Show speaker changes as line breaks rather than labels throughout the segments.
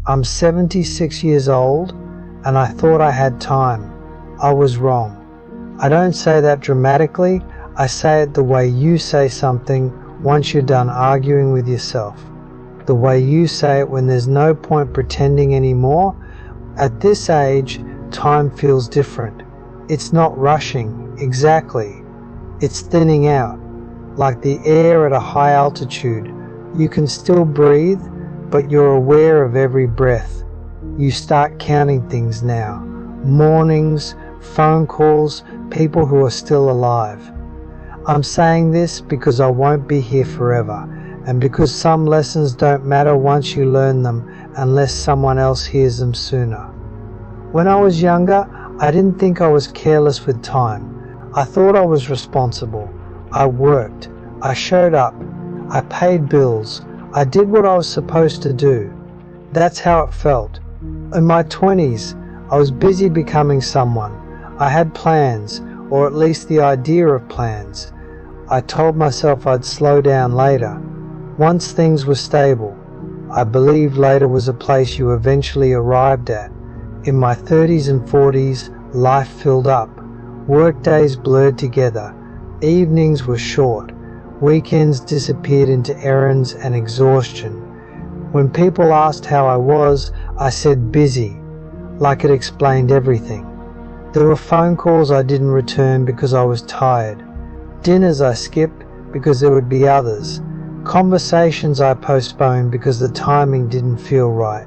I'm 76 years old and I thought I had time. I was wrong. I don't say that dramatically, I say it the way you say something once you're done arguing with yourself. The way you say it when there's no point pretending anymore. At this age, time feels different. It's not rushing, exactly. It's thinning out. Like the air at a high altitude. You can still breathe, but you're aware of every breath. You start counting things now. Mornings, phone calls, people who are still alive. I'm saying this because I won't be here forever, and because some lessons don't matter once you learn them unless someone else hears them sooner. When I was younger, I didn't think I was careless with time. I thought I was responsible. I worked. I showed up. I paid bills. I did what I was supposed to do. That's how it felt. In my 20s, I was busy becoming someone. I had plans, or at least the idea of plans. I told myself I'd slow down later, once things were stable. I believed later was a place you eventually arrived at. In my 30s and 40s, life filled up. Work days blurred together. Evenings were short. Weekends disappeared into errands and exhaustion. When people asked how I was, I said busy, like it explained everything. There were phone calls I didn't return because I was tired. Dinners I skipped because there would be others. Conversations I postponed because the timing didn't feel right.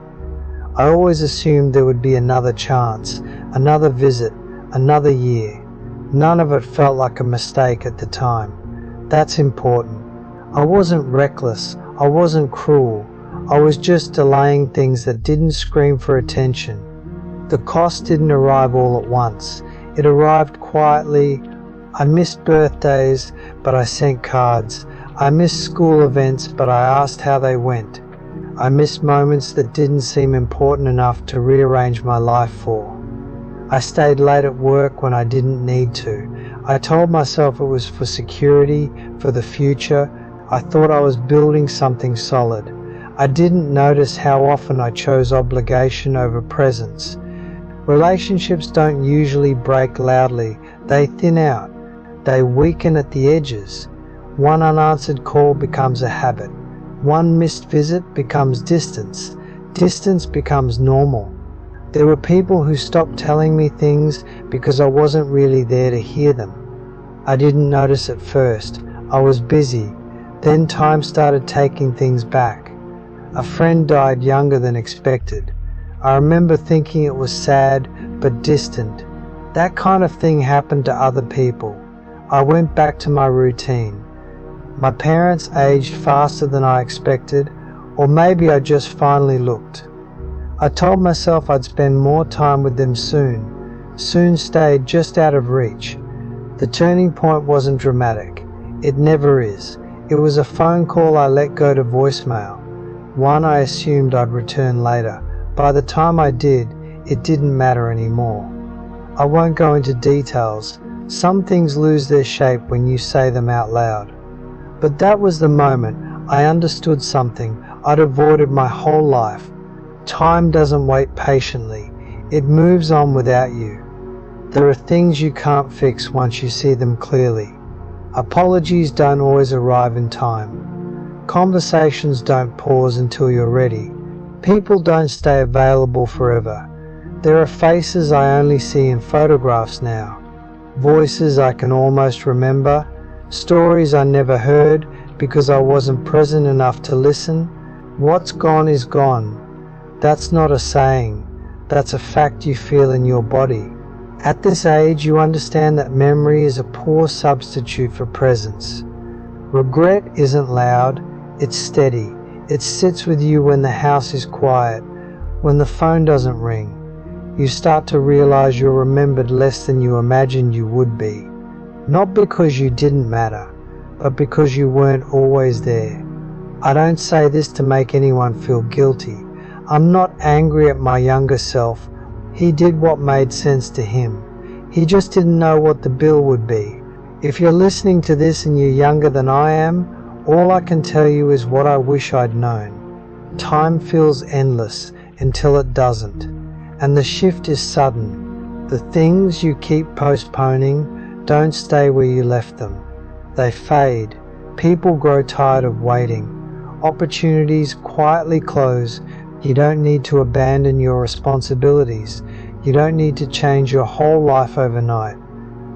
I always assumed there would be another chance, another visit, another year. None of it felt like a mistake at the time. That's important. I wasn't reckless. I wasn't cruel. I was just delaying things that didn't scream for attention. The cost didn't arrive all at once. It arrived quietly. I missed birthdays, but I sent cards. I missed school events, but I asked how they went. I missed moments that didn't seem important enough to rearrange my life for. I stayed late at work when I didn't need to. I told myself it was for security, for the future. I thought I was building something solid. I didn't notice how often I chose obligation over presence. Relationships don't usually break loudly. They thin out. They weaken at the edges. One unanswered call becomes a habit. One missed visit becomes distance. Distance becomes normal. There were people who stopped telling me things because I wasn't really there to hear them. I didn't notice at first. I was busy. Then time started taking things back. A friend died younger than expected. I remember thinking it was sad but distant. That kind of thing happened to other people. I went back to my routine. My parents aged faster than I expected, or maybe I just finally looked. I told myself I'd spend more time with them soon. Soon stayed just out of reach. The turning point wasn't dramatic. It never is. It was a phone call I let go to voicemail. One I assumed I'd return later. By the time I did, it didn't matter anymore. I won't go into details. Some things lose their shape when you say them out loud. But that was the moment I understood something I'd avoided my whole life. Time doesn't wait patiently. It moves on without you. There are things you can't fix once you see them clearly. Apologies don't always arrive in time. Conversations don't pause until you're ready. People don't stay available forever. There are faces I only see in photographs now. Voices I can almost remember. Stories I never heard because I wasn't present enough to listen. What's gone is gone. That's not a saying. That's a fact you feel in your body. At this age, you understand that memory is a poor substitute for presence. Regret isn't loud, it's steady. It sits with you when the house is quiet, when the phone doesn't ring. You start to realize you're remembered less than you imagined you would be. Not because you didn't matter, but because you weren't always there. I don't say this to make anyone feel guilty. I'm not angry at my younger self. He did what made sense to him. He just didn't know what the bill would be. If you're listening to this and you're younger than I am, all I can tell you is what I wish I'd known. Time feels endless, until it doesn't. And the shift is sudden. The things you keep postponing don't stay where you left them. They fade. People grow tired of waiting. Opportunities quietly close. You don't need to abandon your responsibilities. You don't need to change your whole life overnight.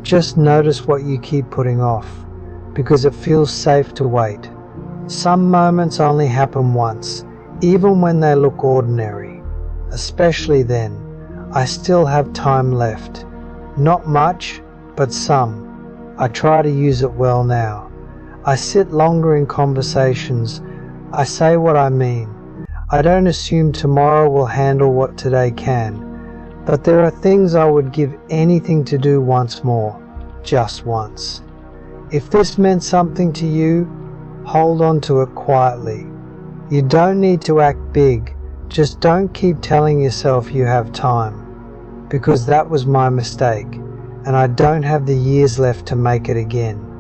Just notice what you keep putting off, because it feels safe to wait. Some moments only happen once, even when they look ordinary. Especially then, I still have time left. Not much, but some. I try to use it well now. I sit longer in conversations. I say what I mean. I don't assume tomorrow will handle what today can. But there are things I would give anything to do once more, just once. If this meant something to you, hold on to it quietly. You don't need to act big, just don't keep telling yourself you have time, because that was my mistake, and I don't have the years left to make it again.